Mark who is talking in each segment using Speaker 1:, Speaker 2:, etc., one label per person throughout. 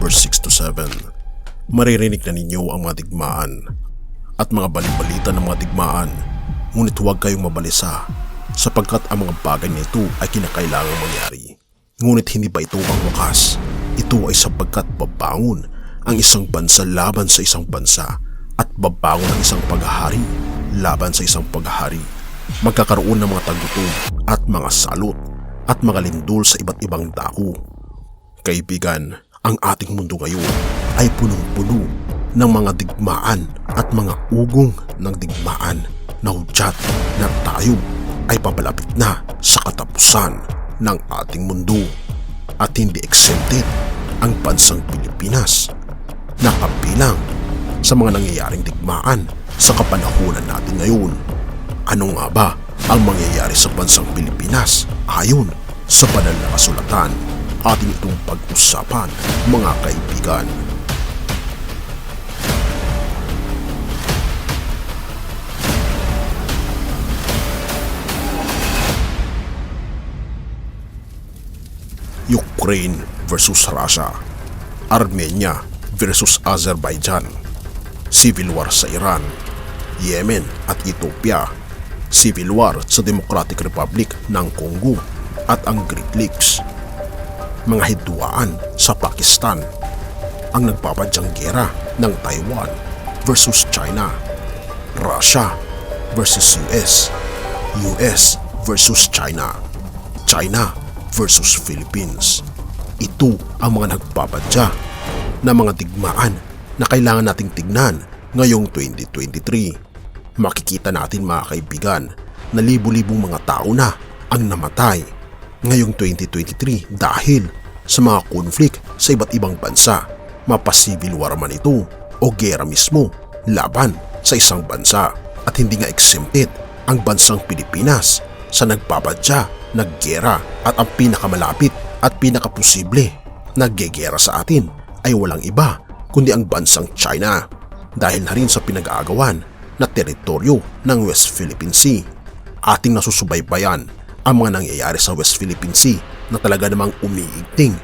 Speaker 1: verse 6 to 7. Maririnig na ninyo ang mga digmaan at mga balibalita ng mga digmaan, ngunit huwag kayong mabalisa sapagkat ang mga bagay na ito ay kinakailangang mangyari. Ngunit hindi ba ito ang wakas? Ito ay sapagkat babangon ang isang bansa laban sa isang bansa at babangon ang isang paghahari laban sa isang paghahari. Magkakaroon ng mga tagutom at mga salot at mga lindol sa iba't ibang dako. Kaibigan, ang ating mundo ngayon ay punong-puno ng mga digmaan at mga ugong ng digmaan na hudyat na tayo ay papalapit na sa katapusan ng ating mundo. At hindi exempted ang bansang Pilipinas na kabilang sa mga nangyayaring digmaan sa kapanahunan natin ngayon. Ano nga ba ang mangyayari sa bansang Pilipinas ayon sa banal na kasulatan? Atin itong pag-usapan, mga kaibigan. Ukraine versus Russia, Armenia versus Azerbaijan, civil war sa Iran, Yemen at Ethiopia, civil war sa Democratic Republic ng Congo at ang Great Lakes, mga hidwaan sa Pakistan, ang nagpapadyang gera ng Taiwan versus China, Russia versus US, US versus China, China versus Philippines. Ito ang mga nagpapadya na mga digmaan na kailangan nating tignan ngayong 2023. Makikita natin, mga kaibigan, na libu-libong mga tao na ang namatay ngayong 2023 dahil sa mga conflict sa iba't ibang bansa, mapa-civil war man ito o gera mismo laban sa isang bansa. At hindi nga exempted ang bansang Pilipinas sa nagpapadya, naggera, at ang pinakamalapit at pinakaposible naggegera sa atin ay walang iba kundi ang bansang China, dahil na rin sa pinag-aagawan na teritoryo ng West Philippine Sea. Ating nasusubaybayan ang mga nangyayari sa West Philippine Sea na talaga namang umiigting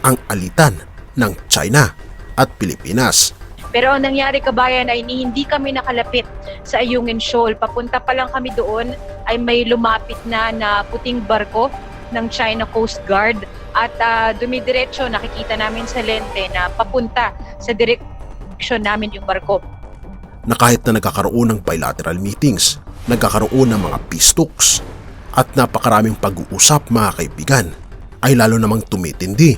Speaker 1: ang alitan ng China at Pilipinas.
Speaker 2: Pero ang nangyari, kabayan, ay hindi kami nakalapit sa Ayungin Shoal. Papunta pa lang kami doon ay may lumapit na puting barko ng China Coast Guard at dumidiretso, nakikita namin sa lente na papunta sa direksyon namin yung barko.
Speaker 1: Na kahit na nagkakaroon ng bilateral meetings, nagkakaroon ng mga peace talks at napakaraming pag-uusap, mga kaibigan, ay lalo namang tumitindi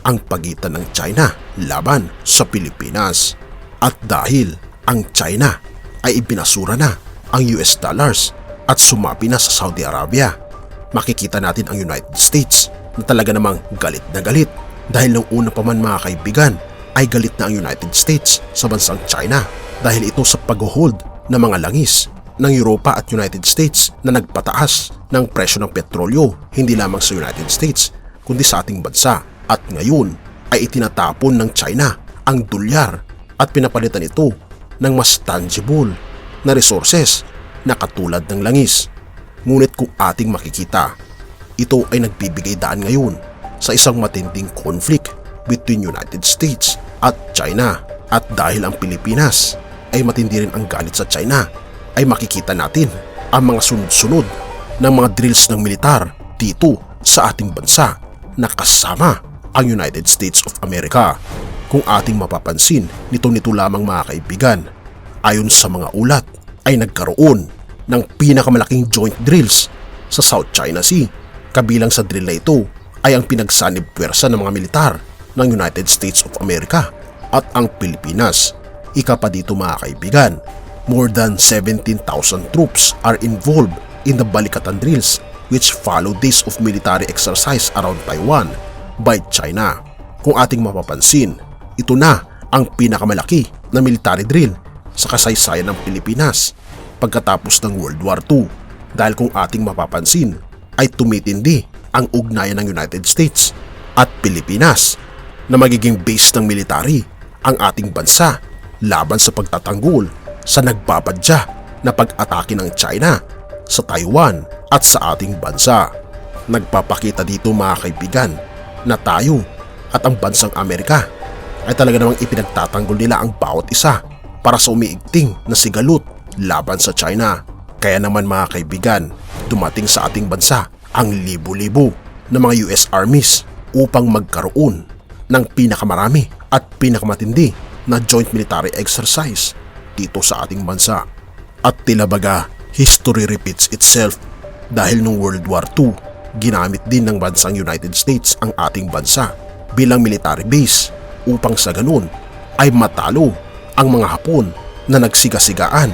Speaker 1: ang pagitan ng China laban sa Pilipinas. At dahil ang China ay ibinasura na ang US dollars at sumapi na sa Saudi Arabia, makikita natin ang United States na talaga namang galit na galit, dahil nung una pa man, mga kaibigan, ay galit na ang United States sa bansang China dahil ito sa pag-hold ng mga langis ng Europa at United States na nagpataas ng presyo ng petrolyo hindi lamang sa United States kundi sa ating bansa. At ngayon ay itinatapon ng China ang dolyar at pinapalitan ito ng mas tangible na resources na katulad ng langis. Ngunit kung ating makikita, ito ay nagbibigay daan ngayon sa isang matinding conflict between United States at China. At dahil ang Pilipinas ay matindi rin ang galit sa China, ay makikita natin ang mga sunod-sunod ng mga drills ng militar dito sa ating bansa na kasama ang United States of America. Kung ating mapapansin, nito lamang, mga kaibigan, ayon sa mga ulat ay nagkaroon ng pinakamalaking joint drills sa South China Sea. Kabilang sa drill na ito ay ang pinagsanib puwersa ng mga militar ng United States of America at ang Pilipinas. Ika pa dito, mga kaibigan, more than 17,000 troops are involved in the balikatan drills which follow days of military exercise around Taiwan by China. Kung ating mapapansin, ito na ang pinakamalaki na military drill sa kasaysayan ng Pilipinas pagkatapos ng World War II, dahil kung ating mapapansin ay tumitindi ang ugnayan ng United States at Pilipinas na magiging base ng military ang ating bansa laban sa pagtatanggol sa nagpapadya na pag-atake ng China sa Taiwan at sa ating bansa. Nagpapakita dito, mga kaibigan, na tayo at ang bansang Amerika ay talaga namang ipinagtatanggol nila ang bawat isa para sa umiigting na sigalot laban sa China. Kaya naman mga kaibigan, dumating sa ating bansa ang libo-libo na mga US Armies upang magkaroon ng pinakamarami at pinakamatindi na joint military exercise dito sa ating bansa. At tila baga, history repeats itself dahil nung World War II, ginamit din ng bansang United States ang ating bansa bilang military base upang sa ganun ay matalo ang mga Hapon na nagsigasigaan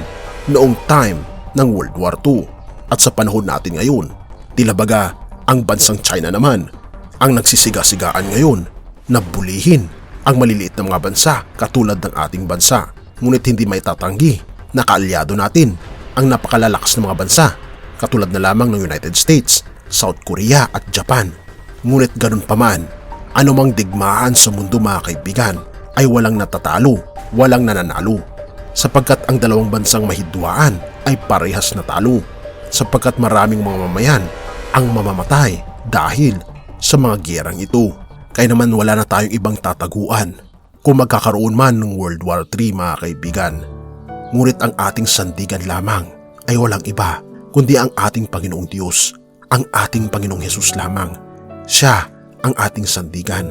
Speaker 1: noong time ng World War II. At sa panahon natin ngayon, tila baga ang bansang China naman ang nagsisiga-sigaan ngayon na bulihin ang maliliit na mga bansa katulad ng ating bansa. Ngunit hindi may tatanggi na kaalyado natin ang napakalalakas na mga bansa katulad na lamang ng United States, South Korea at Japan. Ngunit ganun pa man, anumang digmaan sa mundo mga kaibigan ay walang natatalo, walang nananalo, sapagkat ang dalawang bansang mahidwaan ay parehas na talo, sapagkat maraming mga mamayan ang mamamatay dahil sa mga gyerang ito. Kaya naman wala na tayong ibang tataguan kung magkakaroon man ng World War III mga kaibigan. Ngunit ang ating sandigan lamang ay walang iba kundi ang ating Panginoong Diyos, ang ating Panginoong Hesus lamang. Siya ang ating sandigan.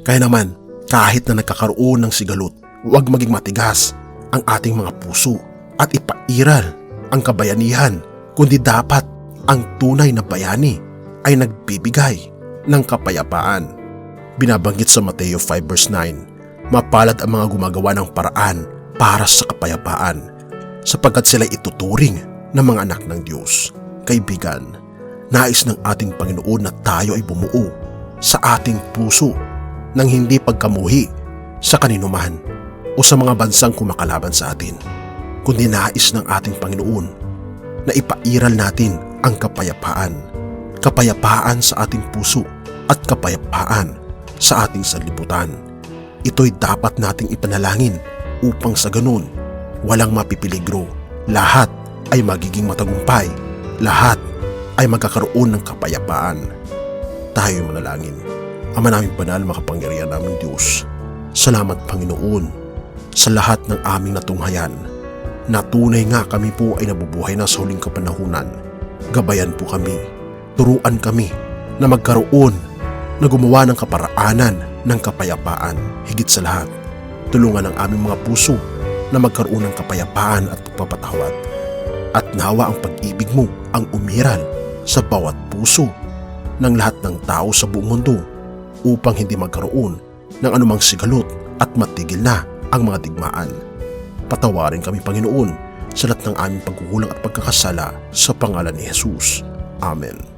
Speaker 1: Kaya naman kahit na nagkakaroon ng sigalot, huwag maging matigas ang ating mga puso at ipairal ang kabayanihan, kundi dapat ang tunay na bayani ay nagbibigay ng kapayapaan. Binabanggit sa Mateo 5 verse 9, mapalad ang mga gumagawa ng paraan para sa kapayapaan, sapagkat sila ituturing ng mga anak ng Diyos. Kaibigan, nais ng ating Panginoon na tayo ay bumuo sa ating puso ng hindi pagkamuhi sa kaninuman o sa mga bansang kumakalaban sa atin, kundi nais ng ating Panginoon na ipairal natin ang kapayapaan. Kapayapaan sa ating puso at kapayapaan sa ating sanlibutan. Ito'y dapat nating ipanalangin upang sa ganun walang mapipiligro. Lahat ay magiging matagumpay. Lahat ay magkakaroon ng kapayapaan. Tayo manalangin. Ama naming banal, makapangyarihan naming Diyos, salamat Panginoon sa lahat ng aming natunghayan. Natunay nga kami po ay nabubuhay na sa huling kapanahunan. Gabayan po kami. Turuan kami na magkaroon na gumawa ng kaparaanan ng kapayapaan. Higit sa lahat, tulungan ang aming mga puso na magkaroon ng kapayapaan at pagpapatawad. At nawa ang pag-ibig mo ang umiral sa bawat puso ng lahat ng tao sa buong mundo upang hindi magkaroon ng anumang sigalot at matigil na ang mga digmaan. Patawarin kami Panginoon sa lahat ng aming pagkukulang at pagkakasala sa pangalan ni Jesus. Amen.